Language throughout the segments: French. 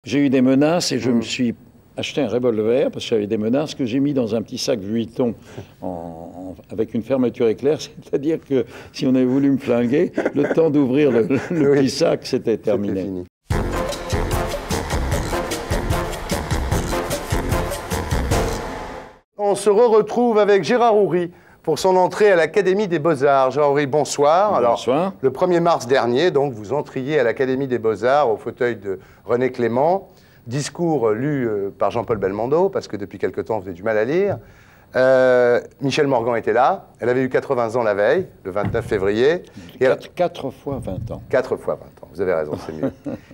J'ai eu des menaces et je me suis acheté un revolver parce que j'avais des menaces que j'ai mis dans un petit sac Vuitton avec une fermeture éclair. C'est-à-dire que si on avait voulu me flinguer, le temps d'ouvrir le petit sac, c'était terminé. Fini. On se retrouve avec Gérard Houry pour son entrée à l'Académie des Beaux-Arts. Gérard Houry, bonsoir. Bonsoir. Alors, le 1er mars dernier, donc, vous entriez à l'Académie des Beaux-Arts au fauteuil de René Clément. Discours lu par Jean-Paul Belmondo, parce que depuis quelque temps, vous avez du mal à lire. Michèle Morgan était là. Elle avait eu 80 ans la veille, le 29 février. 4 fois 20 ans. 4 fois 20 ans, vous avez raison, c'est mieux.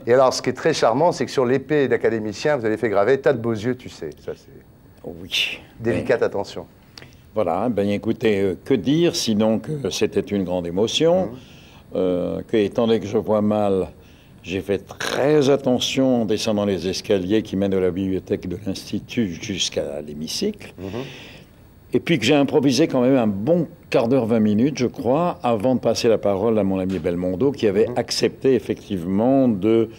Et alors, ce qui est très charmant, c'est que sur l'épée d'académicien, vous avez fait graver « T'as de beaux yeux, tu sais ». Ça, c'est oui. délicate attention. Voilà, ben écoutez, que dire sinon que c'était une grande émotion, que étant donné que je vois mal, j'ai fait très attention en descendant les escaliers qui mènent de la bibliothèque de l'Institut jusqu'à l'hémicycle. Et puis que j'ai improvisé quand même un bon quart d'heure, 20 minutes, je crois, avant de passer la parole à mon ami Belmondo, qui avait accepté effectivement de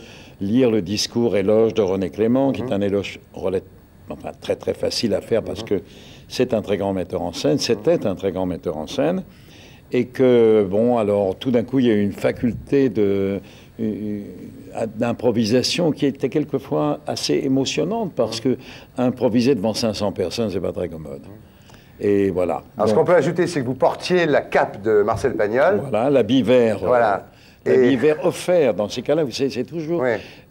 lire le discours éloge de René Clément, qui est un éloge enfin, très très facile à faire parce que c'est un très grand metteur en scène, c'était un très grand metteur en scène, et que, bon, alors tout d'un coup, il y a eu une faculté d'improvisation qui était quelquefois assez émotionnante, parce que improviser devant 500 personnes, c'est pas très commode. Et voilà. Alors, ce qu'on peut ajouter, c'est que vous portiez la cape de Marcel Pagnol. Voilà, l'habit vert. Voilà. L'habit vert offert, dans ces cas-là, vous savez, c'est toujours...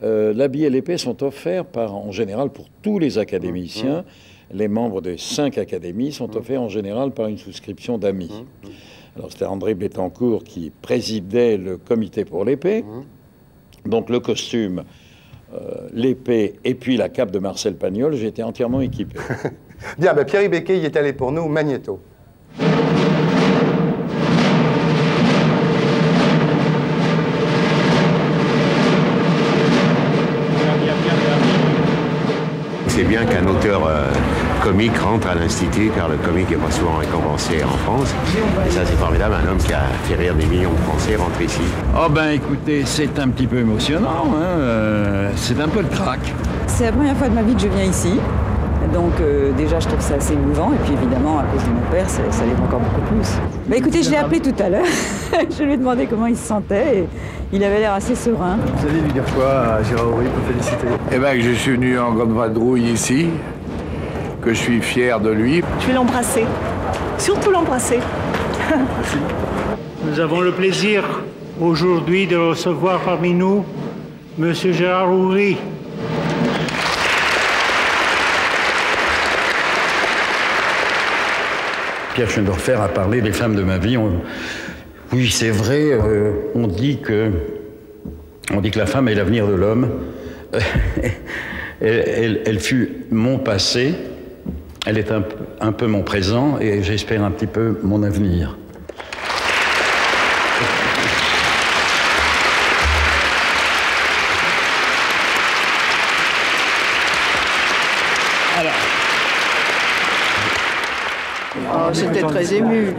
l'habit et l'épée sont offerts en général pour tous les académiciens. Les membres des 5 académies sont offerts en général par une souscription d'amis. Alors c'était André Bettencourt qui présidait le comité pour l'épée. Donc le costume, l'épée et puis la cape de Marcel Pagnol, j'étais entièrement équipé. Bien, ben Pierre Becquet y est allé pour nous, Magnéto. C'est bien qu'un auteur comique rentre à l'Institut, car le comique n'est pas souvent récompensé en France. Et ça, c'est formidable, un homme qui a fait rire des millions de Français rentre ici. Oh ben écoutez, c'est un petit peu émotionnant, hein, c'est un peu le crack. C'est la première fois de ma vie que je viens ici. Donc déjà, je trouve ça assez émouvant. Et puis évidemment, à cause de mon père, ça l'est encore beaucoup plus. Bah, écoutez, je l'ai appelé tout à l'heure. Je lui ai demandé comment il se sentait. Et il avait l'air assez serein. Vous allez lui dire quoi à Gérard Houry pour féliciter? Eh bien, que je suis venu en grande vadrouille ici, que je suis fier de lui. Je vais l'embrasser. Surtout l'embrasser. Merci. Nous avons le plaisir aujourd'hui de recevoir parmi nous M. Gérard Houry. Pierre Schoendoerfer a parlé des femmes de ma vie. Oui, c'est vrai, on dit que la femme est l'avenir de l'homme. Elle fut mon passé, elle est un peu mon présent et j'espère un petit peu mon avenir. Oh, j'étais très ému,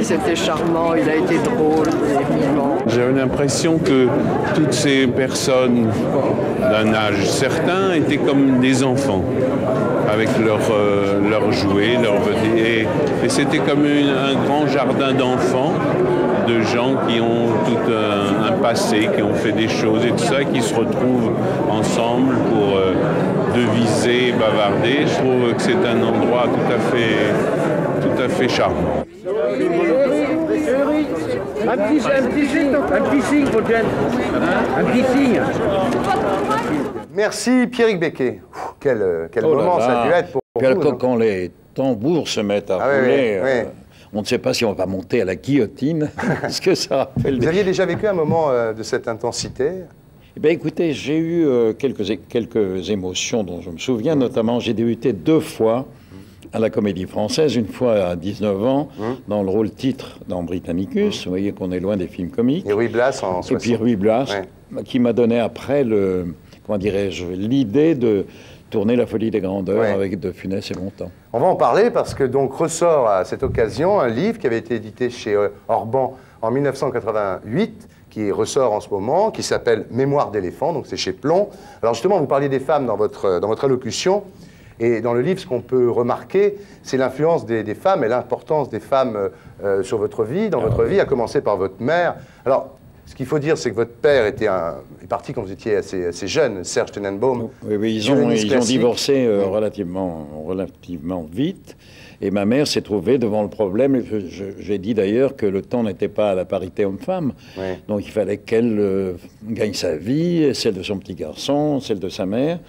c'était charmant, il a été drôle, évidemment. J'avais l'impression que toutes ces personnes d'un âge certain étaient comme des enfants, avec leurs jouets, leurs vedets. Et c'était comme un grand jardin d'enfants, de gens qui ont tout un passé, qui ont fait des choses et tout ça, qui se retrouvent ensemble pour deviser, bavarder. Je trouve que c'est un endroit tout à fait charmant. Un petit signe pour Jen. Un petit signe. Merci Pierre Becquet. Quel moment ça a dû être pour vous. Quand les tambours se mettent à rouler, on ne sait pas si on va monter à la guillotine. Est-ce que ça rappelle... Vous aviez déjà vécu un moment de cette intensité? Eh bien, écoutez, j'ai eu quelques émotions dont je me souviens. Notamment, j'ai débuté 2 fois à la Comédie Française, une fois à 19 ans, dans le rôle titre dans Britannicus. Vous voyez qu'on est loin des films comiques. Et Ruy Blas en 60. Et puis Ruy Blas, qui m'a donné après l'idée de tourner La Folie des Grandeurs avec De Funès et Montand. On va en parler parce que donc ressort à cette occasion un livre qui avait été édité chez Orban en 1988, qui ressort en ce moment, qui s'appelle Mémoire d'éléphant, donc c'est chez Plomb. Alors justement, vous parliez des femmes dans votre allocution, et dans le livre, ce qu'on peut remarquer, c'est l'influence des femmes et l'importance des femmes sur votre vie, dans votre vie, à commencer par votre mère. Alors, ce qu'il faut dire, c'est que votre père est parti quand vous étiez assez jeune, Serge Tenenbaum. Oui, ils ont divorcé relativement vite. Et ma mère s'est trouvée devant le problème. J'ai dit d'ailleurs que le temps n'était pas à la parité homme-femme. Oui. Donc il fallait qu'elle gagne sa vie, celle de son petit garçon, celle de sa mère.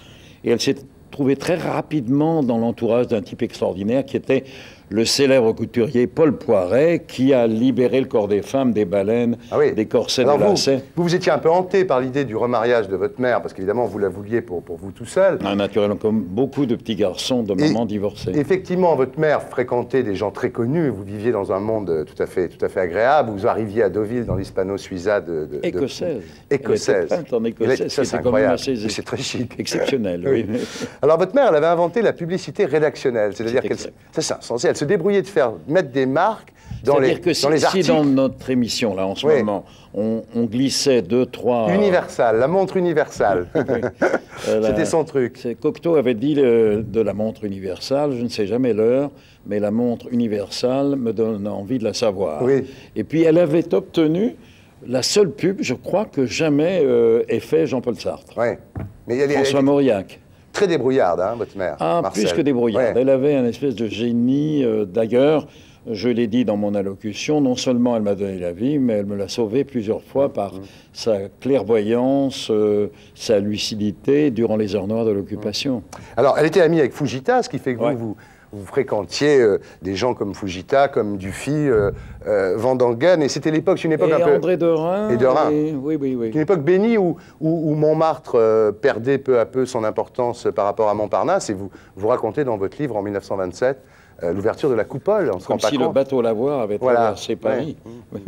Et elle s'est trouvée très rapidement dans l'entourage d'un type extraordinaire qui était le célèbre couturier Paul Poiret, qui a libéré le corps des femmes des baleines, des corsets de lacets. Vous étiez un peu hanté par l'idée du remariage de votre mère, parce qu'évidemment, vous la vouliez pour vous tout seul. Naturellement, comme beaucoup de petits garçons de mamans divorcées. Effectivement, votre mère fréquentait des gens très connus, vous viviez dans un monde tout à fait agréable, vous arriviez à Deauville dans l'Hispano-Suiza écossaise. Écossaise. En écossaise, c'est incroyable, c'est très chic. Exceptionnel, oui. Alors, votre mère, elle avait inventé la publicité rédactionnelle, c'est-à-dire qu'elle... C'est ça, elle se débrouillait de mettre des marques dans les articles. Si dans notre émission, là, en ce moment, on glissait 2, 3... Universal, la montre universale. C'était son truc. Cocteau avait dit de la montre universale, je ne sais jamais l'heure, mais la montre universale me donne envie de la savoir. Oui. Et puis elle avait obtenu la seule pub, je crois, que jamais ait fait Jean-Paul Sartre. Oui. Mais François Mauriac. Très débrouillarde, hein, votre mère. Ah, Marcel. Plus que débrouillarde. Ouais. Elle avait un espèce de génie. D'ailleurs, je l'ai dit dans mon allocution, non seulement elle m'a donné la vie, mais elle me l'a sauvée plusieurs fois par sa clairvoyance, sa lucidité durant les heures noires de l'occupation. Alors, elle était amie avec Fujita, ce qui fait que vous fréquentiez des gens comme Fujita, comme Dufy, Van Dangen, et c'était l'époque, une époque un peu... André Derain. Et Derain. Oui. Une époque bénie où Montmartre perdait peu à peu son importance par rapport à Montparnasse, et vous racontez dans votre livre, en 1927, l'ouverture de la coupole, on se rend pas compte. Comme si le bateau Lavoir avait traversé Paris.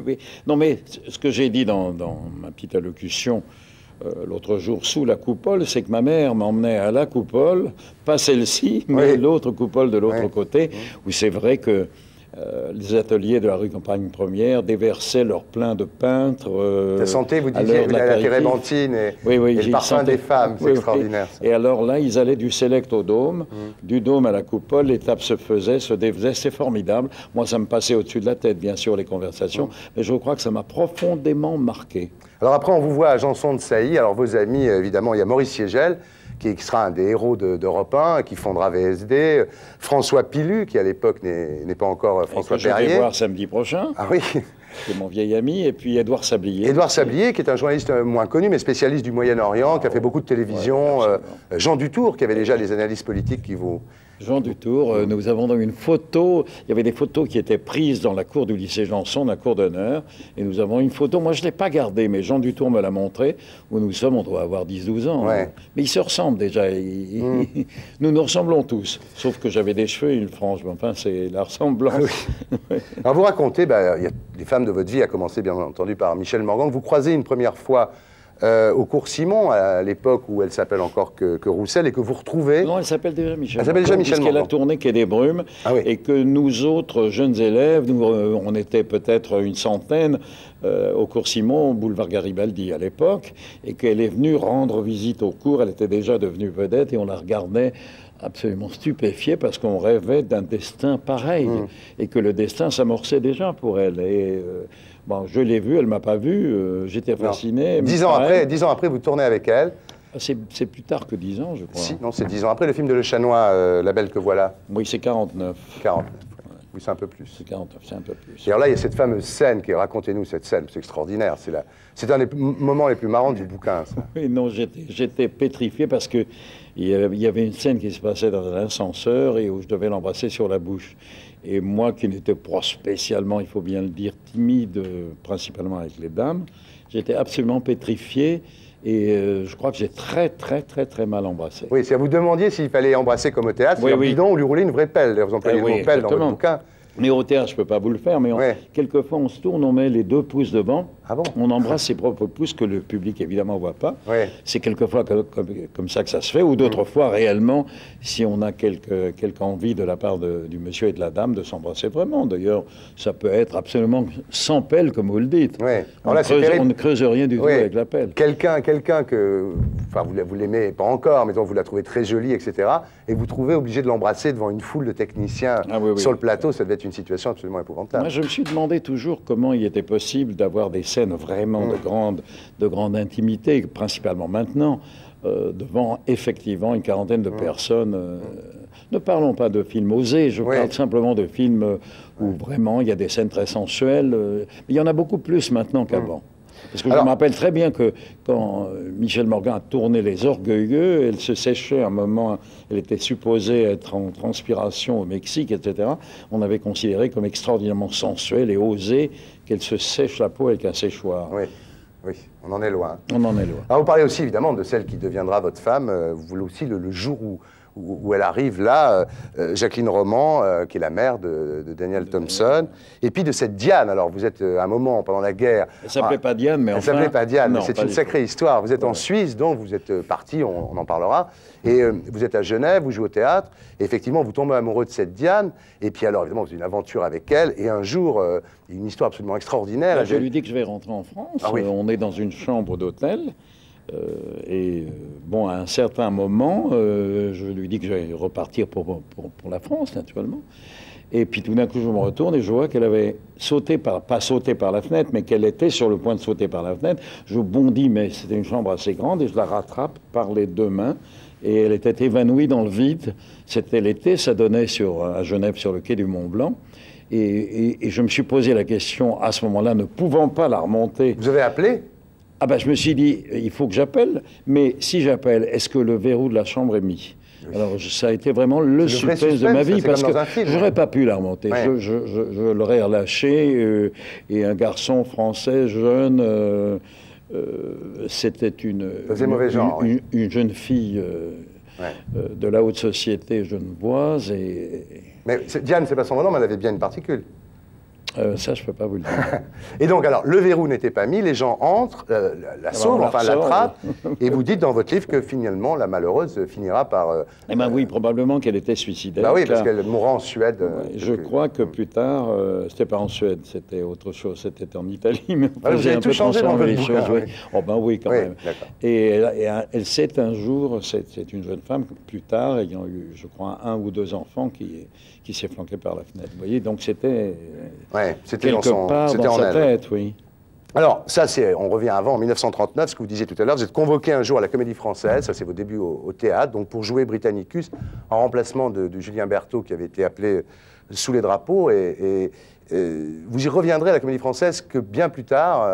Oui. Non, mais ce que j'ai dit dans ma petite allocution l'autre jour sous la coupole, c'est que ma mère m'emmenait à la coupole, pas celle-ci, mais l'autre coupole de l'autre côté, où c'est vrai que les ateliers de la rue Campagne Première déversaient leur plein de peintres. La santé, vous disiez, la térébenthine et le parfum des femmes, c'est extraordinaire. Ça. Et alors là, ils allaient du Select au Dôme, du Dôme à la coupole, l'étape se faisait, se défaisait, c'est formidable. Moi, ça me passait au-dessus de la tête, bien sûr, les conversations, mais je crois que ça m'a profondément marqué. Alors après, on vous voit à Janson de Sailly, alors vos amis, évidemment, il y a Maurice Siegel, qui sera un des héros d'Europe 1, qui fondera VSD, François Pilu, qui à l'époque n'est pas encore François Perrier. Je vais voir samedi prochain. Ah oui. C'est mon vieil ami, et puis Édouard Sablier. Édouard Sablier, qui est un journaliste moins connu, mais spécialiste du Moyen-Orient, qui a fait beaucoup de télévision. Jean Dutour, qui avait déjà les analyses politiques qui vous... Jean Dutour, nous avons donc une photo, il y avait des photos qui étaient prises dans la cour du lycée Janson, la cour d'honneur, et nous avons une photo, moi je ne l'ai pas gardée, mais Jean Dutour me l'a montrée, où nous sommes, on doit avoir 10-12 ans. Ouais. Mais ils se ressemblent déjà, nous nous ressemblons tous, sauf que j'avais des cheveux et une frange, mais enfin c'est la ressemblance. Oui. Alors vous racontez, il y a les femmes de votre vie, à commencer bien entendu par Michel Morgan, que vous croisez une première fois au cours Simon, à l'époque où elle s'appelle encore que Roussel, et que vous retrouvez... Non, elle s'appelle déjà Michel. Elle s'appelle déjà Michel Morgan. Puisqu'elle a tourné Quai des Brumes, et que nous autres jeunes élèves, on était peut-être une centaine au cours Simon, au boulevard Garibaldi à l'époque, et qu'elle est venue rendre visite au cours, elle était déjà devenue vedette, et on la regardait absolument stupéfié parce qu'on rêvait d'un destin pareil, et que le destin s'amorçait déjà pour elle. Et... bon, je l'ai vue, elle ne m'a pas vu, j'étais fasciné. 10 ans après, vous tournez avec elle. C'est plus tard que 10 ans, je crois. Si, non, c'est 10 ans après, le film de Le Chanois, La Belle que voilà. Oui, c'est 49. 49, oui, c'est un peu plus. C'est 49, c'est un peu plus. Et alors là, il y a cette fameuse scène, racontez-nous cette scène, c'est extraordinaire. C'est un des moments les plus marrants du bouquin, ça. Oui, non, j'étais pétrifié parce que il y avait une scène qui se passait dans un ascenseur et où je devais l'embrasser sur la bouche. Et moi, qui n'étais pas spécialement, il faut bien le dire, timide, principalement avec les dames, j'étais absolument pétrifié et je crois que j'ai très mal embrassé. Oui, si vous demandiez s'il fallait embrasser comme au théâtre, c'est un bidon ou lui rouler une vraie pelle. Vous employez le mot pelle dans votre bouquin. Mais au théâtre, je ne peux pas vous le faire, mais quelquefois on se tourne, on met les 2 pouces devant, on embrasse ses propres pouces que le public évidemment ne voit pas. C'est quelquefois comme ça que ça se fait, ou d'autres fois réellement, si on a quelque envie de la part du monsieur et de la dame de s'embrasser vraiment. D'ailleurs, ça peut être absolument sans pelle, comme vous le dites. On ne creuse rien du tout avec la pelle. Quelqu'un que, enfin, vous l'aimez pas encore, mais dont vous la trouvez très jolie, etc., et vous trouvez obligé de l'embrasser devant une foule de techniciens sur le plateau, ça devait être une situation absolument épouvantable. Moi, je me suis demandé toujours comment il était possible d'avoir des scènes vraiment de grande intimité, principalement maintenant, devant effectivement une quarantaine de personnes. Ne parlons pas de films osés, je parle simplement de films où vraiment il y a des scènes très sensuelles. Mais il y en a beaucoup plus maintenant qu'avant. Parce que je me rappelle très bien que quand Michel Morgan a tourné Les Orgueilleux, elle se séchait à un moment, elle était supposée être en transpiration au Mexique, etc. On avait considéré comme extraordinairement sensuelle et osée qu'elle se sèche la peau avec un séchoir. Oui, on en est loin. On en est loin. Alors, vous parlez aussi évidemment de celle qui deviendra votre femme. Vous voulez aussi le jour où elle arrive là, Jacqueline Roman, qui est la mère de Daniel Thompson, et puis de cette Diane. Alors vous êtes à un moment pendant la guerre. Elle s'appelait pas Diane, mais enfin. Elle s'appelait pas Diane, mais c'est une sacrée histoire. Vous êtes en Suisse, donc vous êtes parti, on en parlera, et vous êtes à Genève, vous jouez au théâtre, et effectivement vous tombez amoureux de cette Diane, et puis alors évidemment vous avez une aventure avec elle, et un jour, il y a une histoire absolument extraordinaire. Je lui dis que je vais rentrer en France. On est dans une chambre d'hôtel. Bon, à un certain moment, je lui dis que je vais repartir pour la France, naturellement. Et puis tout d'un coup, je me retourne et je vois qu'elle avait sauté, pas sauté par la fenêtre, mais qu'elle était sur le point de sauter par la fenêtre. Je bondis, mais c'était une chambre assez grande, et je la rattrape par les 2 mains. Et elle était évanouie dans le vide. C'était l'été, ça donnait à Genève, sur le quai du Mont-Blanc. Et je me suis posé la question, à ce moment-là, ne pouvant pas la remonter. Vous avez appelé ? Ah ben, je me suis dit, il faut que j'appelle, mais si j'appelle, est-ce que le verrou de la chambre est mis? Alors, ça a été vraiment le suspense de ma vie, parce que j'aurais pas pu la remonter. Je l'aurais relâché, et un garçon français jeune, c'était une jeune fille de la haute société genevoise. Mais Diane, c'est pas son nom, mais elle avait bien une particule. Ça, je ne peux pas vous le dire. Et donc, alors, le verrou n'était pas mis, les gens entrent, la sauvent, enfin l'attrapent, et vous dites dans votre livre que finalement, la malheureuse finira par... Eh bien oui, probablement qu'elle était suicidaire. Bah oui, parce qu'elle mourra en Suède. Je crois que plus tard, c'était pas en Suède, c'était autre chose, c'était en Italie. Mais vous avez tout changé dans votre bouquin. Oh ben oui, quand même. Et elle sait un jour, c'est une jeune femme, plus tard, ayant eu, je crois, 1 ou 2 enfants, qui s'est flanquée par la fenêtre. Vous voyez, donc c'était... C'était quelque part dans sa tête, oui. Alors, ça, on revient avant, en 1939, ce que vous disiez tout à l'heure, vous êtes convoqué un jour à la Comédie Française, ça c'est vos débuts au théâtre, donc pour jouer Britannicus, en remplacement de Julien Berthaud, qui avait été appelé Sous les drapeaux, et vous y reviendrez à la Comédie Française que bien plus tard...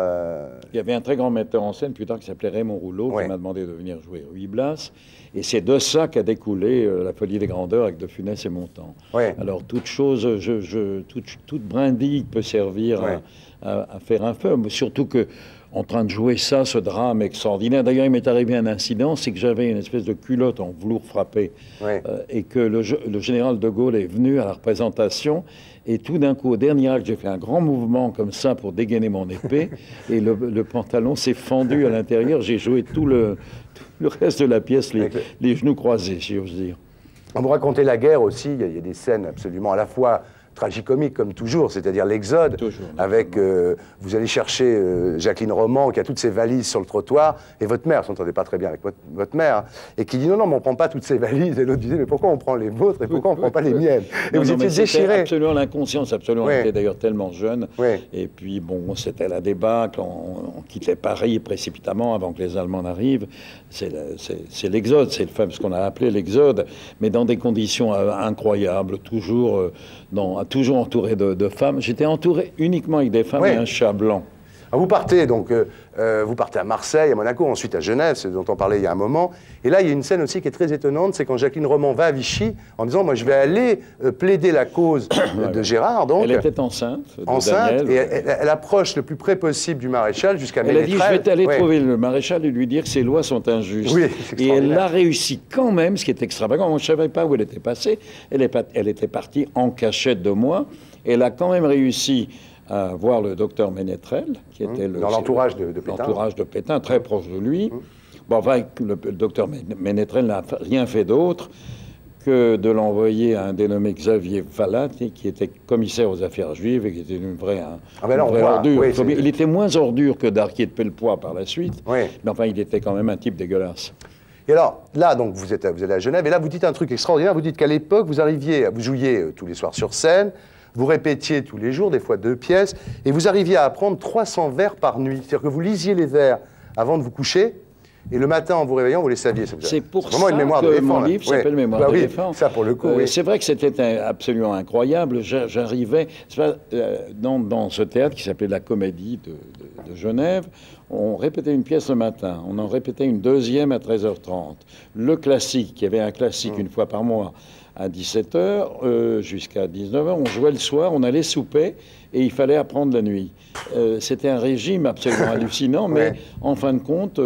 Il y avait un très grand metteur en scène, plus tard, qui s'appelait Raymond Rouleau, qui m'a demandé de venir jouer Ruy Blas. Et c'est de ça qu'a découlé La Folie des Grandeurs avec De Funès et Montand. Alors, toute chose, toute brindille peut servir à faire un feu. Surtout que, en train de jouer ça, ce drame extraordinaire. D'ailleurs, il m'est arrivé un incident, c'est que j'avais une espèce de culotte en velours frappé. Et que le général de Gaulle est venu à la représentation. Et tout d'un coup, au dernier acte, j'ai fait un grand mouvement comme ça pour dégainer mon épée. Et le pantalon s'est fendu à l'intérieur. J'ai joué tout le reste de la pièce, les genoux croisés, si j'ose dire. Vous racontez la guerre aussi. Il y a des scènes absolument à la fois tragicomique comme toujours, c'est-à-dire l'exode, avec, vous allez chercher Jacqueline Roman qui a toutes ses valises sur le trottoir, et votre mère, vous s'entendez pas très bien avec votre mère, et qui dit non, mais on prend pas toutes ces valises, et l'autre disait mais pourquoi on prend les vôtres, et pourquoi on prend pas les miennes, et vous étiez déchiré. Absolument l'inconscience, absolument, on était d'ailleurs tellement jeune, et puis bon, c'était la débâcle, on quittait Paris précipitamment avant que les Allemands n'arrivent, c'est l'exode, c'est ce qu'on a appelé l'exode, mais dans des conditions incroyables, toujours entouré de femmes. J'étais entouré uniquement avec des femmes et un chat blanc. Alors vous partez donc, vous partez à Marseille, à Monaco, ensuite à Genève, c'est dont on parlait il y a un moment. Et là, il y a une scène aussi qui est très étonnante, c'est quand Jacqueline Roman va à Vichy en disant, moi je vais aller plaider la cause de Gérard. Donc, elle était enceinte. Enceinte, et elle approche le plus près possible du maréchal jusqu'à Ménétrel. Elle a dit, je vais aller trouver le maréchal et lui dire que ces lois sont injustes. Oui, et elle a réussi quand même, ce qui est extravagant. On ne savait pas où elle était passée. Elle était partie en cachette de moi. Elle a quand même réussi à voir le docteur Ménétrel, qui était dans l'entourage de Pétain. L'entourage de Pétain, très proche de lui. Bon, enfin, le docteur Ménétrel n'a rien fait d'autre que de l'envoyer à un dénommé Xavier Falat, qui était commissaire aux affaires juives et qui était une vraie, ordure. Oui, il était moins ordure que Darquier de Pellepoix par la suite, oui. Mais enfin, il était quand même un type dégueulasse. Et alors, là, donc, vous allez à Genève, et là, vous dites un truc extraordinaire. Vous dites qu'à l'époque, vous jouiez tous les soirs sur scène, vous répétiez tous les jours, des fois 2 pièces, et vous arriviez à apprendre 300 vers par nuit. C'est-à-dire que vous lisiez les vers avant de vous coucher, et le matin, en vous réveillant, vous les saviez. C'est pour vraiment ça une mémoire que d'éléphant, mon livre s'appelle Mémoire d'éléphant. Ça, pour le coup, oui. C'est vrai que c'était absolument incroyable. J'arrivais dans ce théâtre qui s'appelait la Comédie de Genève. On répétait une pièce le matin. On en répétait une deuxième à 13h30. Le classique, il y avait un classique une fois par mois à 17h jusqu'à 19h. On jouait le soir, on allait souper et il fallait apprendre la nuit. C'était un régime absolument hallucinant, mais en fin de compte,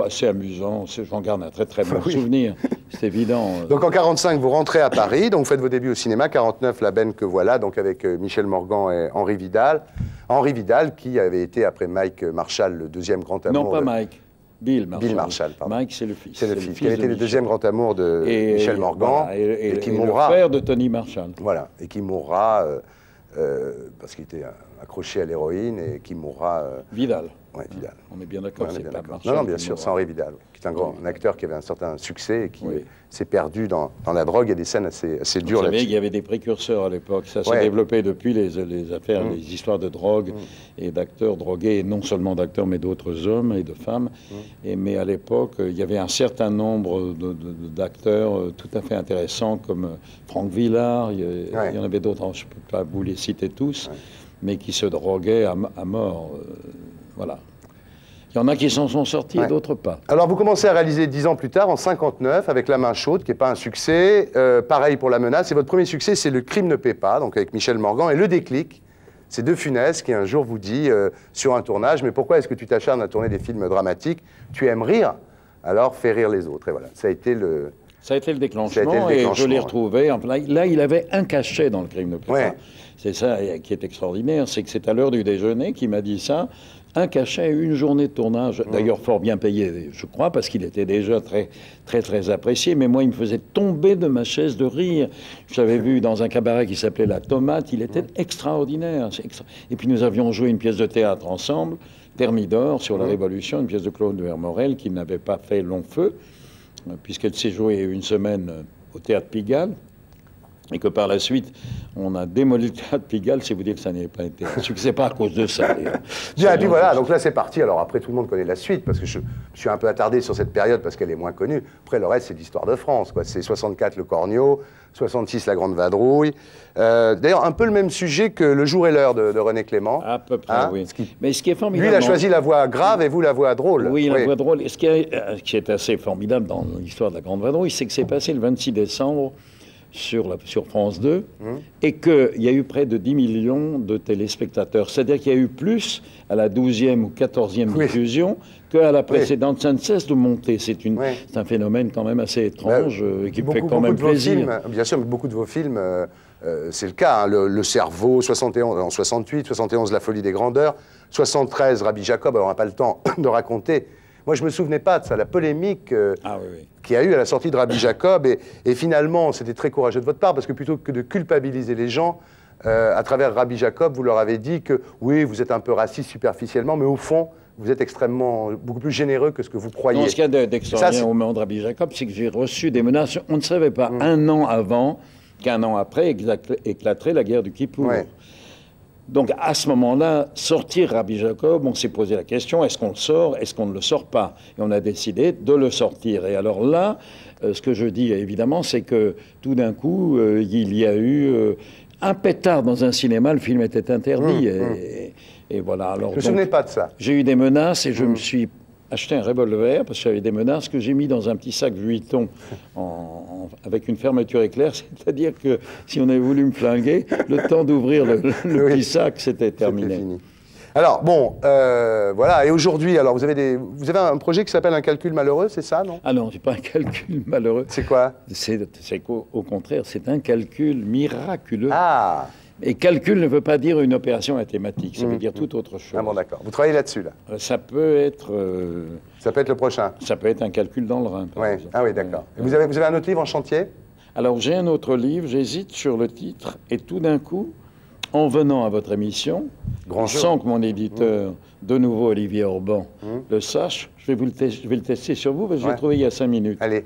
c'est amusant. J'en garde un très très bon souvenir. C'est évident. Donc en 45, vous rentrez à Paris, donc vous faites vos débuts au cinéma. 49, La Benne que voilà, donc avec Michel Morgan et Henri Vidal. Henri Vidal, qui avait été, après Mike Marshall, le deuxième grand amour. Non, pas Mike. Bill Marshall. Bill Marshall, pardon. Mike, c'est le fils. C'est le fils. Qui a été le deuxième grand amour de Michel Morgan. Voilà, et qui mourra. Le frère de Tony Marshall. Voilà, et qui mourra parce qu'il était accroché à l'héroïne et qui mourra. Vidal. Oui, Vidal. On est bien d'accord, c'est pas Marshall. Non, bien sûr, c'est Henri Vidal, qui est un grand acteur qui avait un certain succès et qui s'est perdu dans la drogue. Il y a des scènes assez dures là-dessus. Vous savez, il y avait des précurseurs à l'époque. Ça s'est développé depuis les affaires, les histoires de drogue et d'acteurs drogués, et non seulement d'acteurs, mais d'autres hommes et de femmes. Mais à l'époque, il y avait un certain nombre d'acteurs tout à fait intéressants, comme Franck Villard. Il y en avait d'autres, je ne peux pas vous les citer tous, mais qui se droguaient à mort. Voilà. Il y en a qui s'en sont sortis et d'autres pas. Alors vous commencez à réaliser 10 ans plus tard, en 59, avec La Main Chaude, qui n'est pas un succès. Pareil pour La Menace. Et votre premier succès, c'est Le Crime ne paie pas, donc avec Michel Morgan. Et le déclic, c'est De Funès qui un jour vous dit sur un tournage, mais pourquoi est-ce que tu t'acharnes à tourner des films dramatiques? Tu aimes rire, alors fais rire les autres. Et voilà, ça a été le... Ça a été le déclenchement, et je l'ai retrouvé. Là, il avait un cachet dans Le Crime ne paie pas. C'est ça qui est extraordinaire, c'est que c'est à l'heure du déjeuner qu'il m'a dit ça. Un cachet, une journée de tournage, d'ailleurs fort bien payé, je crois, parce qu'il était déjà très apprécié. Mais moi, il me faisait tomber de ma chaise de rire. Je l'avais vu dans un cabaret qui s'appelait La Tomate. Il était extraordinaire. Et puis nous avions joué une pièce de théâtre ensemble, Thermidor, sur la Révolution, une pièce de Claude Vermorel qui n'avait pas fait long feu, puisqu'elle s'est jouée une semaine au Théâtre Pigalle. Et que par la suite, on a démoli le théâtre Pigalle, c'est vous dire que ça n'avait pas été un succès, pas à cause de ça. Bien, et puis voilà, donc là c'est parti. Alors après, tout le monde connaît la suite, parce que je suis un peu attardé sur cette période, parce qu'elle est moins connue. Après, le reste, c'est l'histoire de France, quoi. C'est 64, Le Cornio, 66, La Grande Vadrouille. D'ailleurs, un peu le même sujet que Le Jour et l'Heure de René Clément. À peu près, oui. Mais ce qui est formidable... Lui, il a choisi la voix grave et vous, la voix drôle. Oui, la voix drôle. Et ce qui est assez formidable dans l'histoire de La Grande Vadrouille, c'est que c'est passé le 26 décembre... sur France 2, et qu'il y a eu près de 10 millions de téléspectateurs. C'est-à-dire qu'il y a eu plus à la 12e ou 14e diffusion qu'à la précédente. Ça ne cesse de monter. C'est un phénomène quand même assez étrange qui fait quand même plaisir. Bien sûr, mais beaucoup de vos films, c'est le cas. Hein, le Cerveau, 71, en 68, 71, La Folie des Grandeurs, 73, Rabbi Jacob. Alors on n'a pas le temps de raconter. Moi, je ne me souvenais pas de ça, la polémique qu'il y a eu à la sortie de Rabbi Jacob. Et finalement, c'était très courageux de votre part, parce que plutôt que de culpabiliser les gens, à travers Rabbi Jacob, vous leur avez dit que, oui, vous êtes un peu raciste superficiellement, mais au fond, vous êtes beaucoup plus généreux que ce que vous croyez. Non, ce qu'il y a d'extraordinaire au moment de Rabbi Jacob, c'est que j'ai reçu des menaces. On ne savait pas un an avant qu'un an après éclaterait la guerre du Kippour. Donc, à ce moment-là, sortir Rabbi Jacob, on s'est posé la question, est-ce qu'on le sort, est-ce qu'on ne le sort pas? Et on a décidé de le sortir. Et alors là, ce que je dis, évidemment, c'est que tout d'un coup, il y a eu un pétard dans un cinéma, le film était interdit. Et voilà. Alors, je ne me souvenais pas de ça. J'ai eu des menaces et je me suis acheté un revolver, parce que j'avais des menaces que j'ai mis dans un petit sac Vuitton avec une fermeture éclair, c'est-à-dire que si on avait voulu me flinguer, le temps d'ouvrir le petit sac, c'était terminé. Fini. Alors, bon, voilà, et aujourd'hui, alors vous avez un projet qui s'appelle Un calcul malheureux, c'est ça, non? Ah non, c'est pas un calcul malheureux. C'est quoi? C'est qu'au contraire, c'est un calcul miraculeux. Ah! Et calcul ne veut pas dire une opération mathématique, ça veut dire tout autre chose. Ah bon, d'accord. Vous travaillez là-dessus, là? Ça peut être... Ça peut être le prochain? Ça peut être un calcul dans le rein, par exemple. Ah oui, d'accord. Vous avez un autre livre en chantier? Alors, j'ai un autre livre, j'hésite sur le titre, et tout d'un coup, en venant à votre émission, sans que mon éditeur, de nouveau Olivier Orban, le sache, je vais le tester sur vous, parce que je l'ai trouvé il y a 5 minutes. Allez.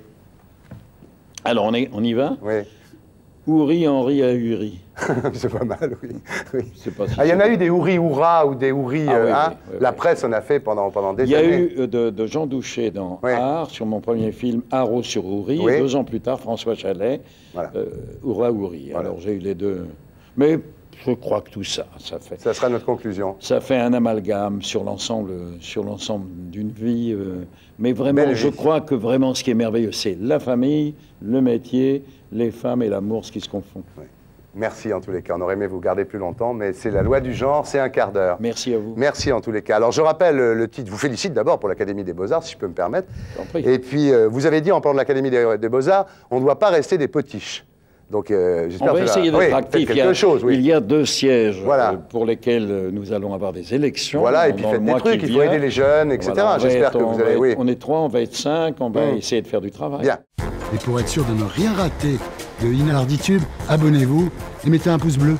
Alors, on y va? Oui. Ouri Henri Ahuri. C'est pas mal, oui. Il y en a eu des Ouri Oura ou des Ouri... la presse en a fait pendant des années. Il y a eu de Jean Douché dans Art, sur mon premier film, Haro sur Ouri, et 2 ans plus tard, François Chalet, Oura Ouri. Voilà. Alors j'ai eu les deux. Mais je crois que tout ça fait... Ça sera notre conclusion. Ça fait un amalgame sur l'ensemble d'une vie. Mais vraiment, je crois que vraiment ce qui est merveilleux, c'est la famille, le métier, les femmes et l'amour, ce qui se confond. Oui. Merci en tous les cas. On aurait aimé vous garder plus longtemps, mais c'est la loi du genre, c'est un quart d'heure. Merci à vous. Merci en tous les cas. Alors je rappelle le titre, je vous félicite d'abord pour l'Académie des Beaux-Arts, si je peux me permettre. Et puis, vous avez dit en parlant de l'Académie des Beaux-Arts, on ne doit pas rester des potiches. Donc, j'espère on va essayer d'être actif. Il y a 2 sièges pour lesquels nous allons avoir des élections. Voilà, et puis faites des trucs, il faut aider les jeunes, etc. Voilà, j'espère que vous allez... On est 3, on va être 5, on va essayer de faire du travail. Bien. Et pour être sûr de ne rien rater de Inarditube, abonnez-vous et mettez un pouce bleu.